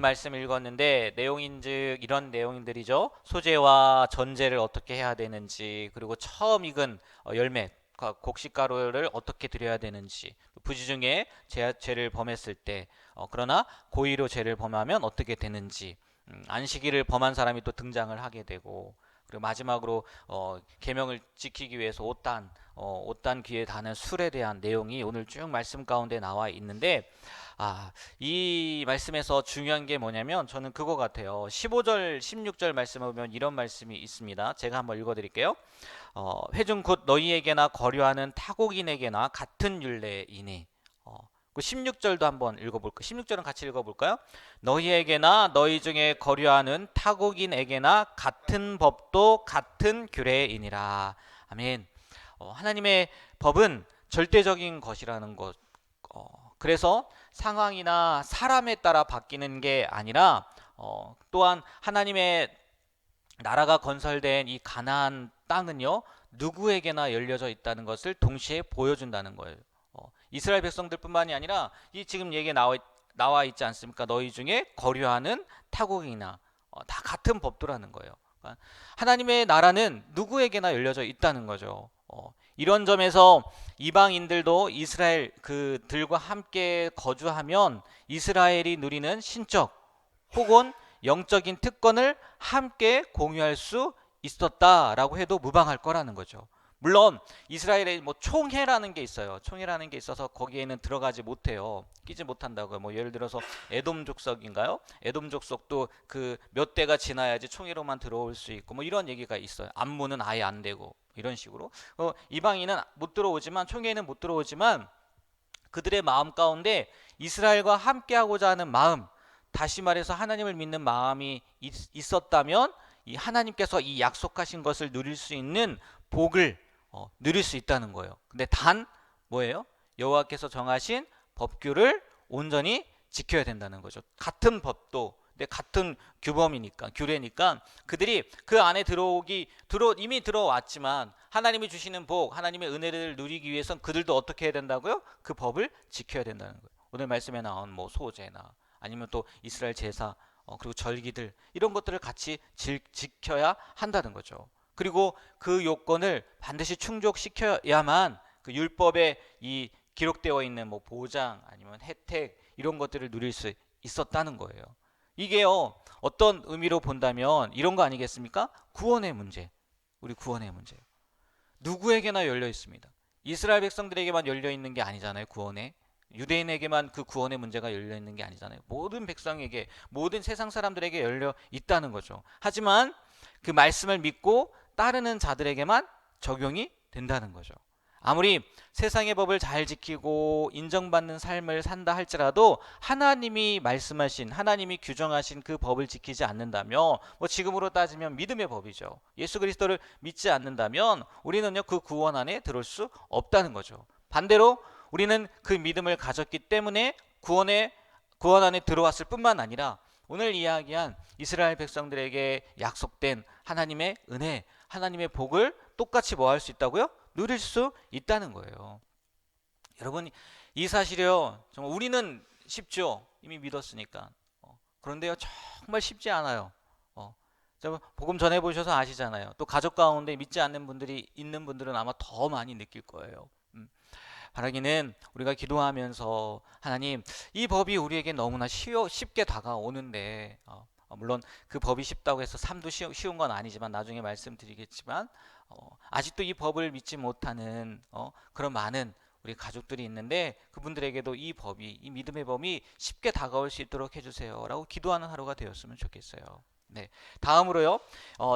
말씀 읽었는데 내용인즉 이런 내용들이죠. 소재와 전제를 어떻게 해야 되는지, 그리고 처음 익은 열매 곡식가루를 어떻게 드려야 되는지, 부지 중에 죄를 범했을 때 그러나 고의로 죄를 범하면 어떻게 되는지, 안식일을 범한 사람이 또 등장을 하게 되고, 그리고 마지막으로 계명을 지키기 위해서 옷단 귀에 다는 술에 대한 내용이 오늘 쭉 말씀 가운데 나와 있는데, 이 말씀에서 중요한 게 뭐냐면 저는 그거 같아요. 15절, 16절 말씀을 보면 이런 말씀이 있습니다. 제가 한번 읽어드릴게요. 회중 곧 너희에게나 거류하는 타국인에게나 같은 율례이니. 그 16절도 한번 읽어볼까요? 16절은 같이 읽어볼까요? 너희에게나 너희 중에 거류하는 타국인에게나 같은 법도 같은 규례이니라. 아멘. 하나님의 법은 절대적인 것이라는 것. 그래서 상황이나 사람에 따라 바뀌는 게 아니라 또한 하나님의 나라가 건설된 이 가나안 땅은요, 누구에게나 열려져 있다는 것을 동시에 보여준다는 거예요. 이스라엘 백성들뿐만이 아니라 이 지금 얘기에 나와 있지 않습니까? 너희 중에 거류하는 타국이나 다 같은 법도라는 거예요. 그러니까 하나님의 나라는 누구에게나 열려져 있다는 거죠. 이런 점에서 이방인들도 이스라엘 그들과 함께 거주하면 이스라엘이 누리는 신적 혹은 영적인 특권을 함께 공유할 수 있었다라고 해도 무방할 거라는 거죠. 물론 이스라엘에 뭐 총회라는 게 있어요. 총회라는 게 있어서 거기에는 들어가지 못해요. 끼지 못한다고요. 뭐 예를 들어서 에돔 족속인가요? 에돔 족속도 그 몇 대가 지나야지 총회로만 들어올 수 있고 뭐 이런 얘기가 있어요. 안무는 아예 안 되고 이런 식으로. 이방인은 못 들어오지만, 총회는 못 들어오지만 그들의 마음 가운데 이스라엘과 함께하고자 하는 마음, 다시 말해서 하나님을 믿는 마음이 있었다면 이 하나님께서 이 약속하신 것을 누릴 수 있는 복을 누릴 수 있다는 거예요. 근데 단 뭐예요? 여호와께서 정하신 법규를 온전히 지켜야 된다는 거죠. 같은 법도, 근데 같은 규례니까 그들이 그 안에 이미 들어왔지만 하나님이 주시는 복, 하나님의 은혜를 누리기 위해선 그들도 어떻게 해야 된다고요? 그 법을 지켜야 된다는 거예요. 오늘 말씀에 나온 뭐 소제나 아니면 또 이스라엘 제사, 그리고 절기들, 이런 것들을 같이 지켜야 한다는 거죠. 그리고 그 요건을 반드시 충족시켜야만 그 율법에 이 기록되어 있는 뭐 보장 아니면 혜택, 이런 것들을 누릴 수 있었다는 거예요. 이게요, 어떤 의미로 본다면 이런 거 아니겠습니까? 구원의 문제. 우리 구원의 문제. 누구에게나 열려 있습니다. 이스라엘 백성들에게만 열려 있는 게 아니잖아요. 유대인에게만 그 구원의 문제가 열려 있는 게 아니잖아요. 모든 백성에게, 모든 세상 사람들에게 열려 있다는 거죠. 하지만 그 말씀을 믿고 따르는 자들에게만 적용이 된다는 거죠. 아무리 세상의 법을 잘 지키고 인정받는 삶을 산다 할지라도 하나님이 말씀하신, 하나님이 규정하신 그 법을 지키지 않는다면, 뭐 지금으로 따지면 믿음의 법이죠. 예수 그리스도를 믿지 않는다면 우리는요, 그 구원 안에 들어올 수 없다는 거죠. 반대로 우리는 그 믿음을 가졌기 때문에 구원 안에 들어왔을 뿐만 아니라 오늘 이야기한 이스라엘 백성들에게 약속된 하나님의 은혜, 하나님의 복을 똑같이 뭐 할 수 있다고요? 누릴 수 있다는 거예요. 여러분, 이 사실이요, 정말 우리는 쉽죠. 이미 믿었으니까. 그런데요, 정말 쉽지 않아요. 복음 전해보셔서 아시잖아요. 또 가족 가운데 믿지 않는 분들이 있는 분들은 아마 더 많이 느낄 거예요. 바라기는 우리가 기도하면서 하나님, 이 법이 우리에게 너무나 쉽게 다가오는데, 물론 그 법이 쉽다고 해서 삶도 쉬운 건 아니지만 나중에 말씀드리겠지만, 아직도 이 법을 믿지 못하는 그런 많은 우리 가족들이 있는데, 그분들에게도 이 믿음의 법이 쉽게 다가올 수 있도록 해주세요 라고 기도하는 하루가 되었으면 좋겠어요. 네, 다음으로요,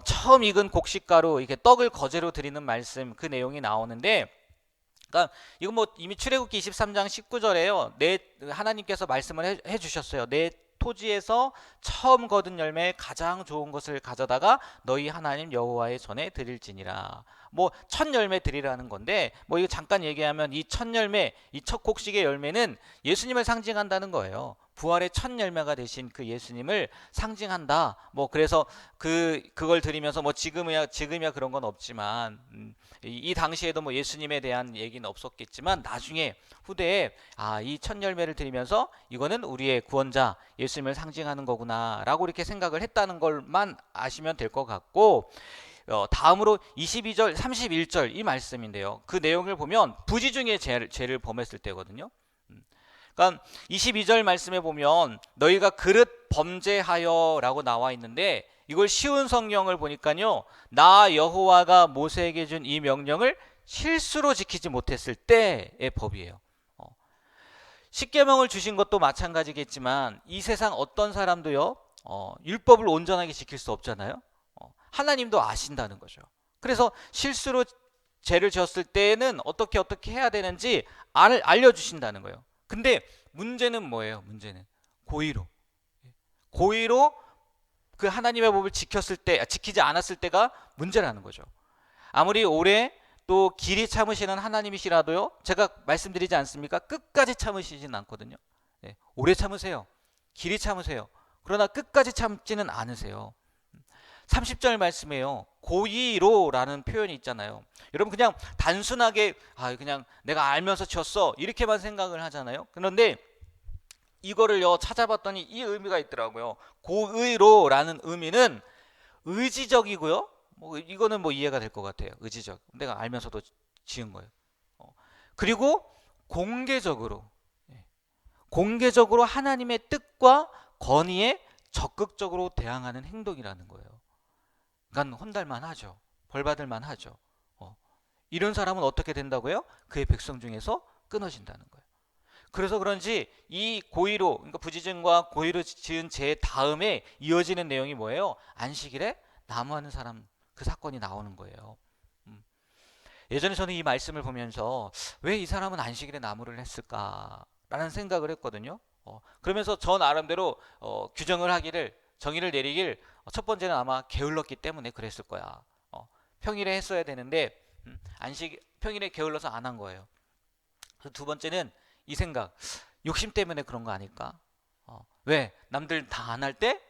처음 익은 곡식가루, 이렇게 떡을 거제로 드리는 말씀, 그 내용이 나오는데, 그러니까 이건 뭐 이미 출애굽기 23장 19절에요. 하나님께서 말씀을 해 주셨어요. 내 토지에서 처음 거둔 열매 가장 좋은 것을 가져다가 너희 하나님 여호와의 전에 드릴지니라. 뭐 첫 열매 드리라는 건데, 뭐 이거 잠깐 얘기하면 이 첫 열매, 이 첫 곡식의 열매는 예수님을 상징한다는 거예요. 부활의 첫 열매가 되신 그 예수님을 상징한다. 뭐 그래서 그걸 드리면서 뭐 지금이야 그런 건 없지만 이 당시에도 뭐 예수님에 대한 얘기는 없었겠지만 나중에 후대에 이 첫 열매를 드리면서 이거는 우리의 구원자 예수님을 상징하는 거구나라고 이렇게 생각을 했다는 걸만 아시면 될 것 같고, 다음으로 22절 31절 이 말씀인데요. 그 내용을 보면 부지 중에 죄를 범했을 때거든요. 그러니까 22절 말씀에 보면 너희가 그릇 범죄하여 라고 나와 있는데, 이걸 쉬운 성경을 보니까요, 나 여호와가 모세에게 준 이 명령을 실수로 지키지 못했을 때의 법이에요. 십계명을 주신 것도 마찬가지겠지만 이 세상 어떤 사람도요, 율법을 온전하게 지킬 수 없잖아요. 하나님도 아신다는 거죠. 그래서 실수로 죄를 지었을 때는 어떻게 해야 되는지 알려주신다는 거예요. 근데 문제는 뭐예요? 문제는 고의로 그 하나님의 법을 지키지 않았을 때가 문제라는 거죠. 아무리 오래 또 길이 참으시는 하나님이시라도요, 제가 말씀드리지 않습니까? 끝까지 참으시진 않거든요. 오래 참으세요. 길이 참으세요. 그러나 끝까지 참지는 않으세요. 30절 말씀에요, 고의로라는 표현이 있잖아요. 여러분 그냥 단순하게 그냥 내가 알면서 지었어 이렇게만 생각을 하잖아요. 그런데 이거를요 찾아봤더니 이 의미가 있더라고요. 고의로라는 의미는 의지적이고요. 뭐 이거는 뭐 이해가 될 것 같아요. 의지적. 내가 알면서도 지은 거예요. 그리고 공개적으로 하나님의 뜻과 건의에 적극적으로 대항하는 행동이라는 거예요. 그러니까 혼날만 하죠. 벌받을만 하죠. 이런 사람은 어떻게 된다고요? 그의 백성 중에서 끊어진다는 거예요. 그래서 그런지 이 고의로, 그러니까 부지증과 고의로 지은 죄 다음에 이어지는 내용이 뭐예요? 안식일에 나무하는 사람, 그 사건이 나오는 거예요. 예전에 저는 이 말씀을 보면서 왜 이 사람은 안식일에 나무를 했을까라는 생각을 했거든요. 그러면서 저 나름대로 정의를 내리길, 첫 번째는 아마 게을렀기 때문에 그랬을 거야. 평일에 했어야 되는데 평일에 게을러서 안 한 거예요. 두 번째는 이 생각, 욕심 때문에 그런 거 아닐까? 왜? 남들 다 안 할 때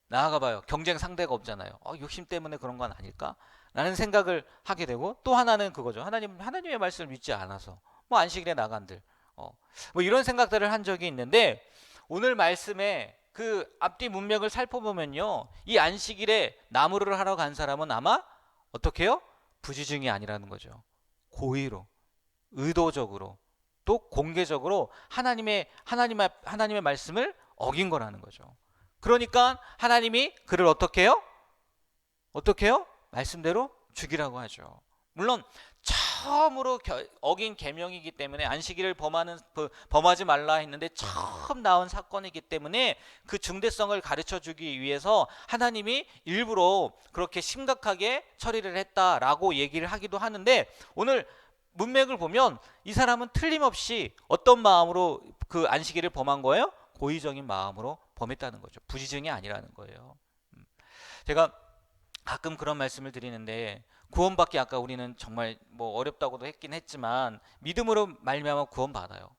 나아가봐요. 경쟁 상대가 없잖아요. 욕심 때문에 그런 건 아닐까? 라는 생각을 하게 되고, 또 하나는 그거죠. 하나님의 말씀을 믿지 않아서 뭐 안식일에 나간들, 뭐 이런 생각들을 한 적이 있는데, 오늘 말씀에 그 앞뒤 문맥을 살펴보면요, 이 안식일에 나무를 하러 간 사람은 아마 어떻게 해요? 부지중이 아니라는 거죠. 고의로, 의도적으로, 또 공개적으로 하나님의 말씀을 어긴 거라는 거죠. 그러니까 하나님이 그를 어떻게 해요? 말씀대로 죽이라고 하죠. 물론 처음으로 어긴 계명이기 때문에, 안식일을 범하지 말라 했는데 처음 나온 사건이기 때문에 그 중대성을 가르쳐 주기 위해서 하나님이 일부러 그렇게 심각하게 처리를 했다라고 얘기를 하기도 하는데, 오늘 문맥을 보면 이 사람은 틀림없이 어떤 마음으로 그 안식일을 범한 거예요? 고의적인 마음으로 범했다는 거죠. 부지증이 아니라는 거예요. 제가 가끔 그런 말씀을 드리는데, 구원받기 아까 우리는 정말 뭐 어렵다고도 했지만 믿음으로 말미암아 구원받아요.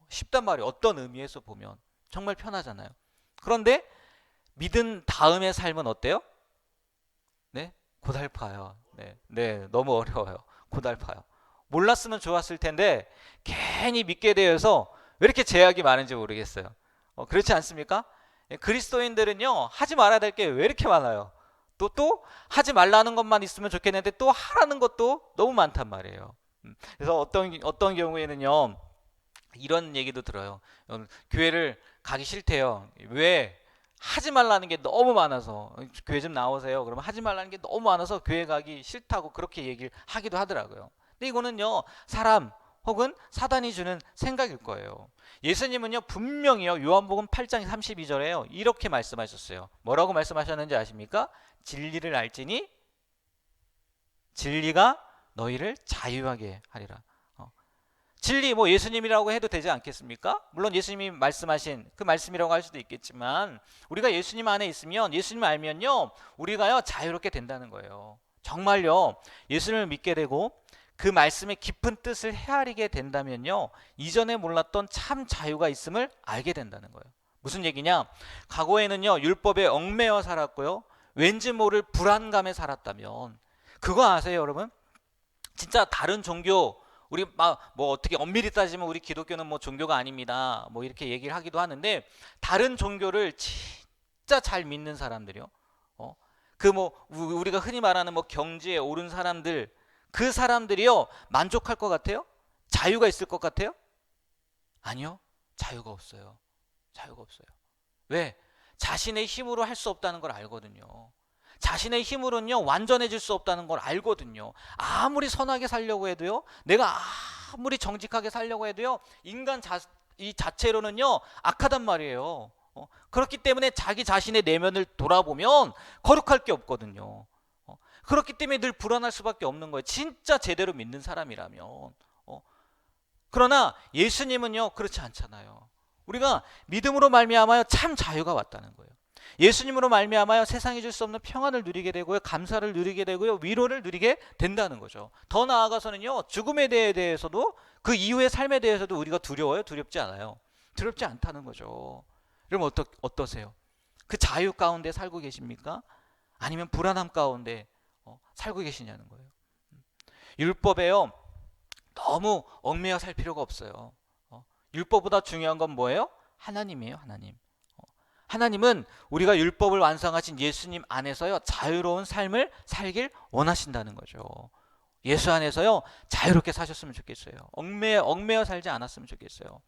쉽단 말이에요. 어떤 의미에서 보면 정말 편하잖아요. 그런데 믿은 다음의 삶은 어때요? 네, 고달파요. 네, 너무 어려워요. 고달파요. 몰랐으면 좋았을 텐데 괜히 믿게 되어서 왜 이렇게 제약이 많은지 모르겠어요. 그렇지 않습니까? 그리스도인들은요, 하지 말아야 될 게 왜 이렇게 많아요? 또 하지 말라는 것만 있으면 좋겠는데 또 하라는 것도 너무 많단 말이에요. 그래서 어떤 경우에는요, 이런 얘기도 들어요. 교회를 가기 싫대요. 왜? 하지 말라는 게 너무 많아서. 교회 좀 나오세요. 그러면 하지 말라는 게 너무 많아서 교회 가기 싫다고 그렇게 얘기를 하기도 하더라고요. 근데 이거는요, 사람 혹은 사단이 주는 생각일 거예요. 예수님은요, 분명히요, 요한복음 8장 32절에요 이렇게 말씀하셨어요. 뭐라고 말씀하셨는지 아십니까? 진리를 알지니 진리가 너희를 자유하게 하리라. 진리, 뭐 예수님이라고 해도 되지 않겠습니까? 물론 예수님이 말씀하신 그 말씀이라고 할 수도 있겠지만, 우리가 예수님 안에 있으면, 예수님 알면요, 우리가요 자유롭게 된다는 거예요. 정말요, 예수님을 믿게 되고 그 말씀의 깊은 뜻을 헤아리게 된다면요, 이전에 몰랐던 참 자유가 있음을 알게 된다는 거예요. 무슨 얘기냐? 과거에는요, 율법에 얽매여 살았고요, 왠지 모를 불안감에 살았다면, 그거 아세요, 여러분? 진짜 다른 종교, 우리 막 뭐 어떻게 엄밀히 따지면 우리 기독교는 뭐 종교가 아닙니다, 뭐 이렇게 얘기를 하기도 하는데, 다른 종교를 진짜 잘 믿는 사람들이요, 그 뭐 우리가 흔히 말하는 뭐 경지에 오른 사람들, 그 사람들이요, 만족할 것 같아요? 자유가 있을 것 같아요? 아니요, 자유가 없어요. 자유가 없어요. 왜? 자신의 힘으로 할 수 없다는 걸 알거든요. 자신의 힘으로는요, 완전해질 수 없다는 걸 알거든요. 아무리 선하게 살려고 해도요, 내가 아무리 정직하게 살려고 해도요, 이 자체로는요, 악하단 말이에요. 그렇기 때문에 자기 자신의 내면을 돌아보면 거룩할 게 없거든요. 그렇기 때문에 늘 불안할 수밖에 없는 거예요. 진짜 제대로 믿는 사람이라면. 그러나 예수님은요, 그렇지 않잖아요. 우리가 믿음으로 말미암아 참 자유가 왔다는 거예요. 예수님으로 말미암아 세상이 줄 수 없는 평안을 누리게 되고요, 감사를 누리게 되고요, 위로를 누리게 된다는 거죠. 더 나아가서는요, 죽음에 대해서도, 그 이후의 삶에 대해서도 우리가 두려워요? 두렵지 않아요? 두렵지 않다는 거죠. 여러분 어떠세요? 그 자유 가운데 살고 계십니까? 아니면 불안함 가운데 살고 계시냐는 거예요. 율법에요, 너무 얽매여 살 필요가 없어요. 율법보다 중요한 건 뭐예요? 하나님이에요, 하나님. 하나님은 우리가 율법을 완성하신 예수님 안에서요, 자유로운 삶을 살길 원하신다는 거죠. 예수 안에서요, 자유롭게 사셨으면 좋겠어요. 얽매여 살지 않았으면 좋겠어요.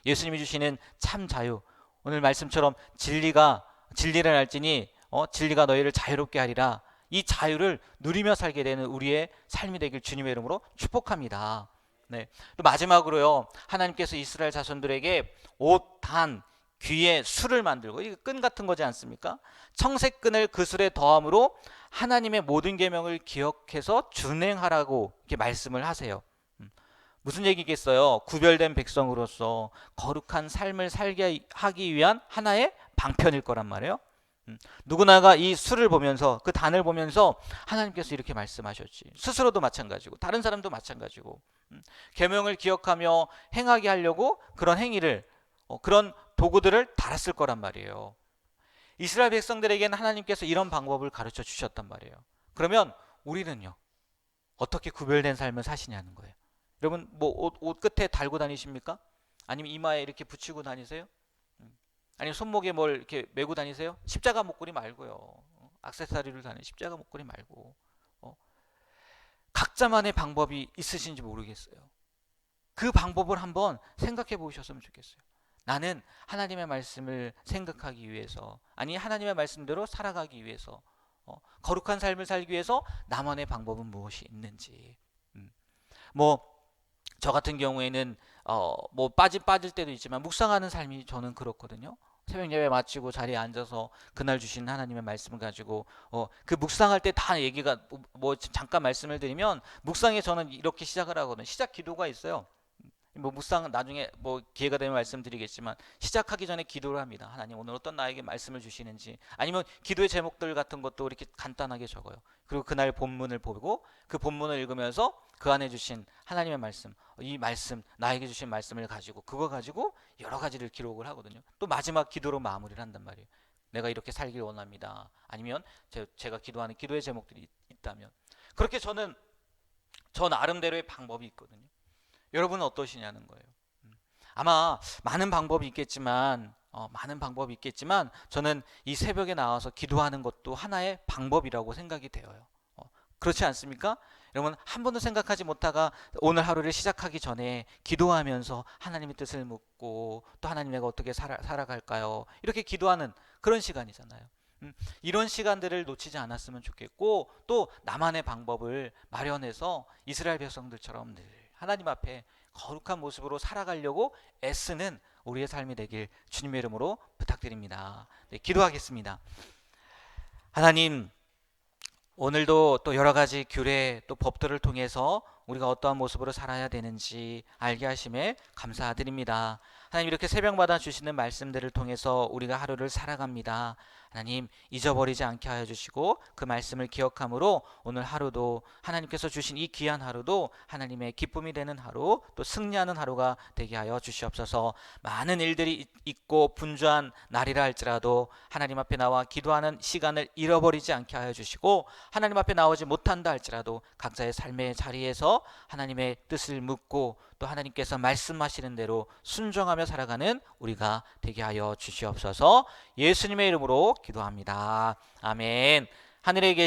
예수님이 주시는 참 자유, 오늘 말씀처럼 진리를 알지니 진리가 너희를 자유롭게 하리라, 이 자유를 누리며 살게 되는 우리의 삶이 되길 주님의 이름으로 축복합니다. 네. 또 마지막으로요, 하나님께서 이스라엘 자손들에게 옷, 단, 귀에 술을 만들고, 이게 끈 같은 거지 않습니까? 청색끈을 그 술에 더함으로 하나님의 모든 계명을 기억해서 준행하라고 이렇게 말씀을 하세요. 무슨 얘기겠어요? 구별된 백성으로서 거룩한 삶을 살게 하기 위한 하나의 방편일 거란 말이에요. 누구나가 이 수를 보면서, 그 단을 보면서 하나님께서 이렇게 말씀하셨지. 스스로도 마찬가지고 다른 사람도 마찬가지고, 계명을 기억하며 행하게 하려고 그런 행위를, 그런 도구들을 달았을 거란 말이에요. 이스라엘 백성들에게는 하나님께서 이런 방법을 가르쳐 주셨단 말이에요. 그러면 우리는요, 어떻게 구별된 삶을 사시냐는 거예요. 여러분 뭐 옷 끝에 달고 다니십니까? 아니면 이마에 이렇게 붙이고 다니세요? 아니면 손목에 뭘 이렇게 메고 다니세요? 십자가 목걸이 말고요. 액세서리를 다니는 십자가 목걸이 말고, 각자만의 방법이 있으신지 모르겠어요. 그 방법을 한번 생각해 보셨으면 좋겠어요. 나는 하나님의 말씀을 생각하기 위해서, 아니 하나님의 말씀대로 살아가기 위해서, 거룩한 삶을 살기 위해서 나만의 방법은 무엇이 있는지. 뭐 저 같은 경우에는 뭐 빠질 때도 있지만 묵상하는 삶이 저는 그렇거든요. 새벽 예배 마치고 자리에 앉아서 그날 주신 하나님의 말씀을 가지고 그 묵상할 때 다 얘기가 뭐 잠깐 말씀을 드리면, 묵상에 저는 이렇게 시작을 하거든요. 시작 기도가 있어요. 뭐 묵상 나중에 뭐 기회가 되면 말씀드리겠지만, 시작하기 전에 기도를 합니다. 하나님 오늘 어떤 나에게 말씀을 주시는지, 아니면 기도의 제목들 같은 것도 이렇게 간단하게 적어요. 그리고 그날 본문을 보고 그 본문을 읽으면서 그 안에 주신 하나님의 말씀, 이 말씀, 나에게 주신 말씀을 가지고, 그거 가지고 여러 가지를 기록을 하거든요. 또 마지막 기도로 마무리를 한단 말이에요. 내가 이렇게 살길 원합니다. 아니면 제가 기도하는 기도의 제목들이 있다면, 그렇게 저는 저 나름대로의 방법이 있거든요. 여러분은 어떠시냐는 거예요. 아마 많은 방법이 있겠지만 저는 이 새벽에 나와서 기도하는 것도 하나의 방법이라고 생각이 되어요. 그렇지 않습니까? 여러분 한 번도 생각하지 못하가 오늘 하루를 시작하기 전에 기도하면서 하나님의 뜻을 묻고, 또 하나님 내가 어떻게 살아갈까요? 이렇게 기도하는 그런 시간이잖아요. 이런 시간들을 놓치지 않았으면 좋겠고, 또 나만의 방법을 마련해서 이스라엘 백성들처럼 늘 하나님 앞에 거룩한 모습으로 살아가려고 애쓰는 우리의 삶이 되길 주님의 이름으로 부탁드립니다. 네, 기도하겠습니다. 하나님, 오늘도 또 여러 가지 규례, 또 법들을 통해서 우리가 어떠한 모습으로 살아야 되는지 알게 하심에 감사드립니다. 하나님, 이렇게 새벽마다 주시는 말씀들을 통해서 우리가 하루를 살아갑니다. 하나님, 잊어버리지 않게 하여 주시고 그 말씀을 기억함으로 오늘 하루도, 하나님께서 주신 이 귀한 하루도 하나님의 기쁨이 되는 하루, 또 승리하는 하루가 되게 하여 주시옵소서. 많은 일들이 있고 분주한 날이라 할지라도 하나님 앞에 나와 기도하는 시간을 잃어버리지 않게 하여 주시고, 하나님 앞에 나오지 못한다 할지라도 각자의 삶의 자리에서 하나님의 뜻을 묻고 또 하나님께서 말씀하시는 대로 순종하며 살아가는 우리가 되게 하여 주시옵소서. 예수님의 이름으로 기도합니다. 아멘. 하늘에 계신